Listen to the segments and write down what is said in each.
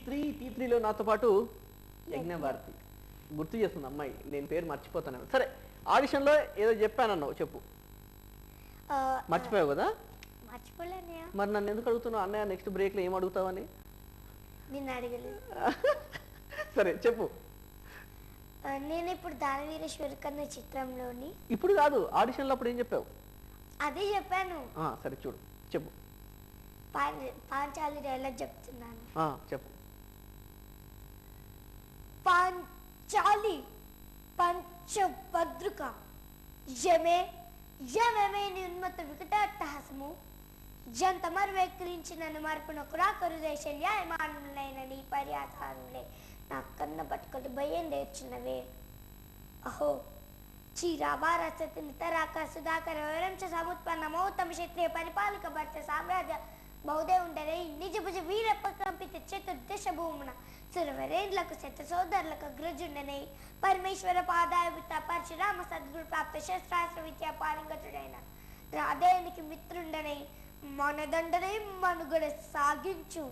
టీ3లో నాతో పాటు యజ్ఞభారతి గుర్తు చేస్తుంది అమ్మాయి, నేను పేరు మర్చిపోతాను. సరే, ఆడిషన్లో ఏదో చెప్పానన్నావు, చెప్పు. మర్చిపోయావు కదా? మరి నన్ను ఎందుకు అడుగుతున్నావు అన్నయ్య నెక్స్ట్ బ్రేక్లో ఏం అడుగుతావని? సరే చెప్పు. నేను ఇప్పుడు దానవీరేశ్వరి కన్నా చిత్రంలోని, ఇప్పుడు కాదు, ఆడిషన్లో అప్పుడు ఏం చెప్పావు? అదే చెప్పాను. సరే చూడు, చెప్పు. పాంచాలి డైలాగ్ చెప్తున్నాను. చెప్పు. పాంచాలి పంచభద్రుక యమే యమే నిర్మత వికటాట్టహాసము జంతమరు వెక్కిరించి నన్ను మార్పున కురాకరు దేశల్యాయమానులైన నీ పర్యాసానులే నా కన్న పట్టుకొని భయం నేర్చున్నవే. అహో చీరాభారసతి నితరాక సుధాకర వివరంచ సముత్పన్న మౌతమ క్షత్రియ పరిపాలక భర్త సామ్రాజ్య బౌదే ఉండరే నిజభుజ వీర కంపిత చతుర్దశ భూమున సురవరేండ్లకు శత సోదరులకు అగ్రజుండనే పరమేశ్వర పాదాయుత పరశురామ సద్గురు ప్రాప్త శస్త్రాస్త్ర విద్యా పారంగతుడైన రాధేయునికి మిత్రుండనే మనదండనే మనుగడ సాగించు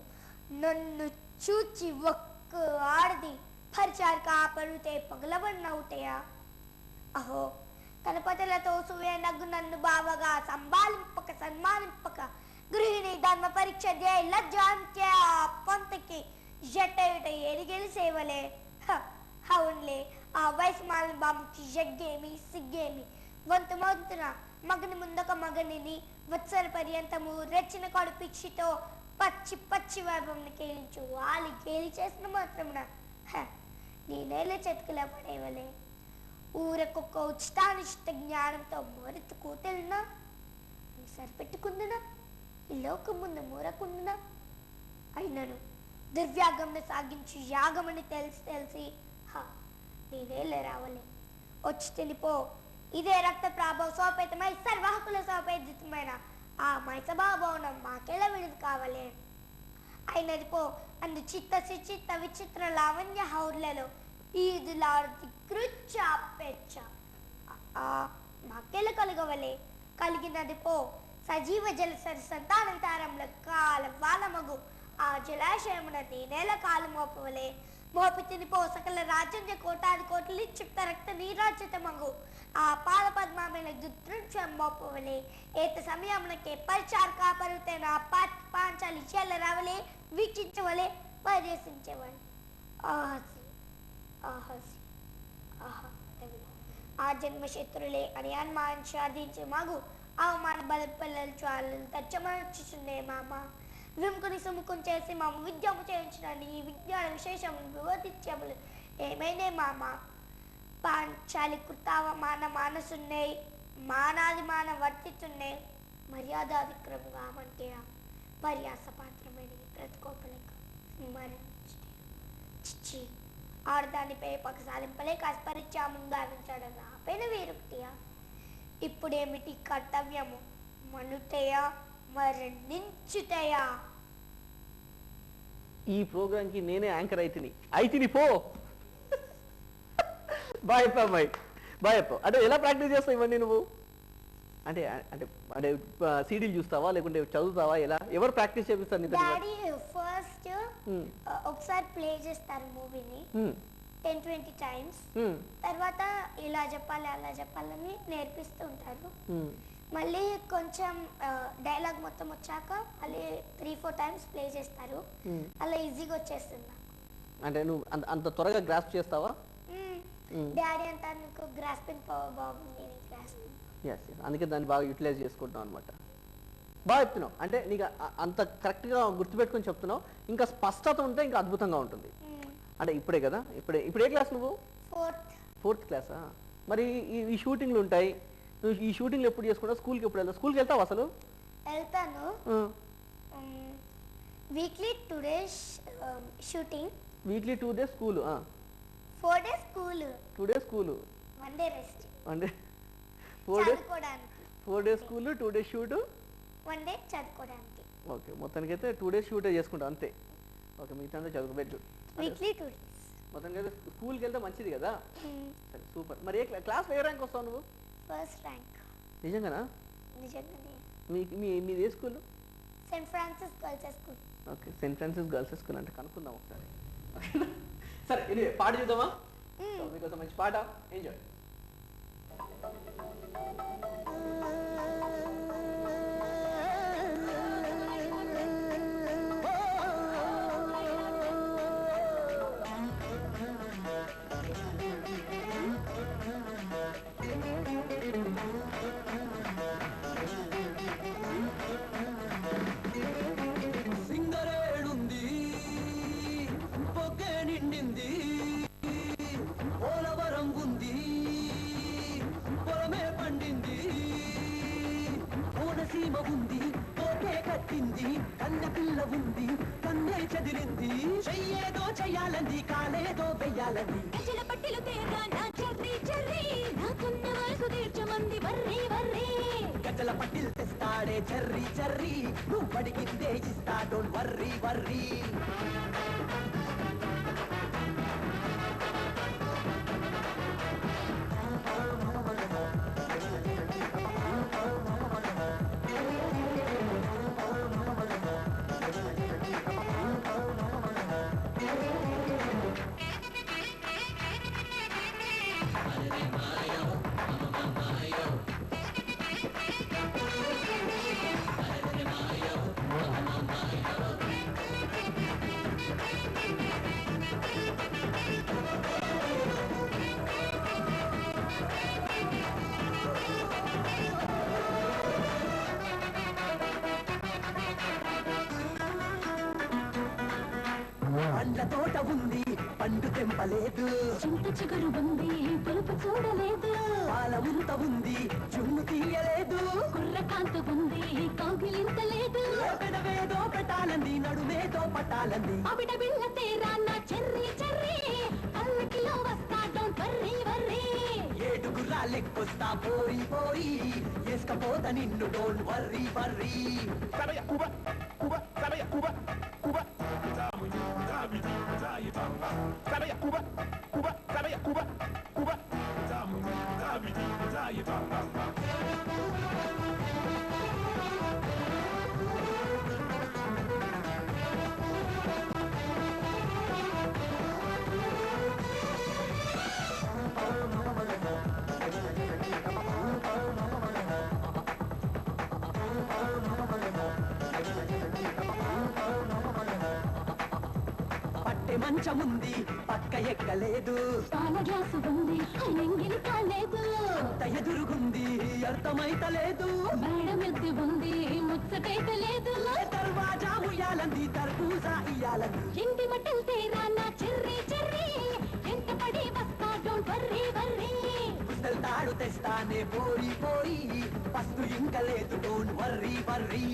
నన్ను చూచి ఒక్క ఆడది పరిచారిక ఆపరుతే పగలబడినవుతాయా. అహో కనపతలతో సూయ నగ్గు నన్ను బావగా సంబాలింపక సన్మానింపక గృహిణి ధర్మ పరీక్ష లజ్జాంత్య పొంతకి జట్టయుట ఎరిగేలి సేవలే. అవునులే, ఆ వయసు మాలిన బాబుకి జగ్గేమి సిగ్గేమి వంతు మొంతున మగని ముందొక మగనిని వత్సర పర్యంతము రెచ్చిన కడుపిచ్చితో పచ్చి పచ్చి వైభవం కేలించు వాలి గేలి చేసిన మాత్రమున నేనేళ్ళ చెతుకులా పడేవలే. ఊరకొక్క ఉచితానిష్ట జ్ఞానంతో మొరెత్తు కూతెలినా సరిపెట్టుకుందునా ఈ లోకం ముందు మూరకుండునా. అయినను దుర్వ్యాగంను సాగించి యాగమని తెలిసి నేనేళ్ళ రావలే. వచ్చి తెలిపో ఇదే రక్త ప్రాభవ సోపేతమై సర్వాహకుల సోపేజితమైన ఆ మైసభాభవనం మాకెలా విడుదల కావలే. అయినది పో అందు చిత్త సుచిత్త విచిత్ర లావణ్య హౌర్లలో ఈదులాడుతి కృచ్చ పెచ్చ మాకెల కలగవలే. కలిగినది పో సజీవ జలసరి సంతానంతారంలో కాల వాలమగు ఆ జలాశయమున నేనేల కాలు మోపవలే. మోపి తినిపో సకల రాజ్యం కోటాది కోట్లు క్షిప్త రక్త నీరాజితమగు ఆ పాద పద్మామైన దుర్దృశ్యం మోపవలే. ఏత సమయమునకే పరిచార కాపరుతైన పాంచాలి చెల్ల రావలే, వీక్షించవలే, పరిహసించవలే. ఆహసి ఆహసి ఆహా ఆ జన్మ శత్రులే అని అనుమానం సాధించే మాగు అవమాన బలపిల్లలు జ్వాలను తచ్చమర్చుచుండే మామ విముకుని సుముఖం చేసి మామ విద్యము చేయించడాన్ని ఈ విజ్ఞాన విశేషములు వివరించములు ఏమైనా మామ. పాంచాలి కృతావమాన మానసున్నాయి మానాదిమాన వర్తిస్తున్నాయి మర్యాదాధిక్రముగా అంటే పర్యాస పాత్రమైన ప్రతికోపలేక స్మరించి ఆడదానిపై పక్క సాధింపలేక అస్పరిత్యామం గావించాడన్న ఆపైన వీరుక్తియా. ఇప్పుడేమిటి కర్తవ్యము మనుతయా మరణించుతయా. ఈ ప్రోగ్రామ్ కి నేనే యాంకర్ అయితిని పో. బాయ్ అమ్మాయి, బాయ్ అప్ప. అంటే ఎలా ప్రాక్టీస్ చేస్తావు ఇవన్నీ నువ్వు? అంటే అంటే అంటే సీడీలు చూస్తావా లేకుంటే చదువుతావా? ఎలా ఎవరు ప్రాక్టీస్ చేపిస్తారు నీతో? డాడీ ఫస్ట్ ఒకసారి ప్లే చేస్తారు మూవీని 10-20 టైమ్స్, తర్వాత ఇలా చెప్పాలి అలా చెప్పాలని నేర్పిస్తూ ఉంటారు. మళ్ళీ కొంచెం డైలాగ్ మొత్తం వచ్చాక మళ్ళీ 3-4 టైమ్స్ ప్లే చేస్తారు. అలా ఈజీగా వచ్చేస్తుంది నాకు. అంటే నువ్వు అంత త్వరగా గ్రాస్ప్ చేస్తావా? డాడీ అంతా నీకు గ్రాస్పింగ్ పవర్ బాగుంది, అందుకే దాన్ని బాగా యూటిలైజ్ చేసుకుంటున్నావు అనమాట. బాగా చెప్తున్నావు, అంటే నీకు అంత కరెక్ట్గా గుర్తుపెట్టుకొని చెప్తున్నావు. ఇంకా స్పష్టత ఉంటే ఇంకా అద్భుతంగా ఉంటుంది. అంటే ఇప్పుడే కదా, ఇప్పుడు ఏ క్లాస్ నువ్వు? ఫోర్త్ క్లాసా? మరి ఈ షూటింగ్లు ఉంటాయి, నువ్వు ఈ షూటింగ్లు ఎప్పుడు చేసుకుంటావు? స్కూల్కి ఎప్పుడు వెళ్తావు? స్కూల్కి వెళ్తావు అసలు? వెళ్తాను. Weekly 2 days shooting, weekly 2 days school, 4 days school, 2 days school, 1 day rest. 4 days school, 2 days shoot, 1 day చదువుకోవడానికి. ఓకే, మొత్తానికైతే 2 days షూటే చేసుకుంటావు అంతే. ఓకే, మిగతా అంతా చదువుకోవచ్చు. Weekly 2 days. మొత్తానికైతే స్కూల్కి వెళ్తే మంచిది కదా. సరే, సూపర్. మరి ఏ క్లాస్ ఏ ర్యాంక్ వస్తావు నువ్వు? First rank. నిజంగానా? నిజంగానే. మీది ఏ school? Saint Francis girls school. Okay, Saint Francis girls school అంటే కనుక్కుందాం ఒకసారి. సరే ఇది పాట చూద్దామా? మీకోసం మంచి పాట, ఎంజాయ్. ఉంది కోటే కట్టింది కన్నె పిల్ల ఉంది కన్నే చెదిరింది చెయ్యేదో చెయ్యాలంది కాలేదో వెయ్యాలంది గజల పట్టిలు తేగా నా చెర్రీ చెర్రీ నాకున్న వయసు తీర్చమంది వర్రీ వర్రీ గజల పట్టిలు తెస్తాడే చెర్రీ చెర్రీ నువ్వు అడిగిందే ఇస్తా డోంట్ వర్రీ వర్రీ పండ్ల తోట ఉంది పండు తెంపలేదు చింత చిగురు ఉంది పులుపు చూడలేదు పాలముంత ఉంది చుమ్ము తీయలేదు కుర్రకాంత ఉంది కౌగిలింతలేదు పెదవేదో పెట్టాలంది నడుమేదో పట్టాలంది ఆవిడ బిళ్ళ తేరా నా చెర్రీ చెర్రీ పల్లకిలో వస్తా డోంట్ వర్రీ వర్రీ ఏడుగురా లెక్కొస్తా పోయి పోయి వేసుకపోత నిన్ను డోంట్ వర్రీ వర్రీ పట్టె మంచముంది పక్క ఎక్కలేదు పాల గ్లాసు ఉంది ఎంగిలి కాలేదు అంత ఎదురుగుంది అర్థమైతలేదు మేడం ఎద్దు ఉంది ముచ్చటైతే లేదు దర్వాజా ఉయ్యాలంది తర్బూజా ఇయ్యాలంది ఇంటి మట్టలు తేరా నా చెర్రీ చెర్రీ ఎంత పడి వస్తా డోంట్ వర్రీ వర్రీ పుస్తలు తాడు తెస్తానే పోయి పోయి పస్తు ఇంక లేదు don't worry worry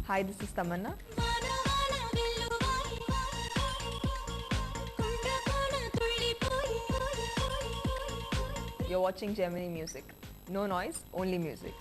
Hi, this is Tamanna. You're watching Gemini Music. No noise, only music.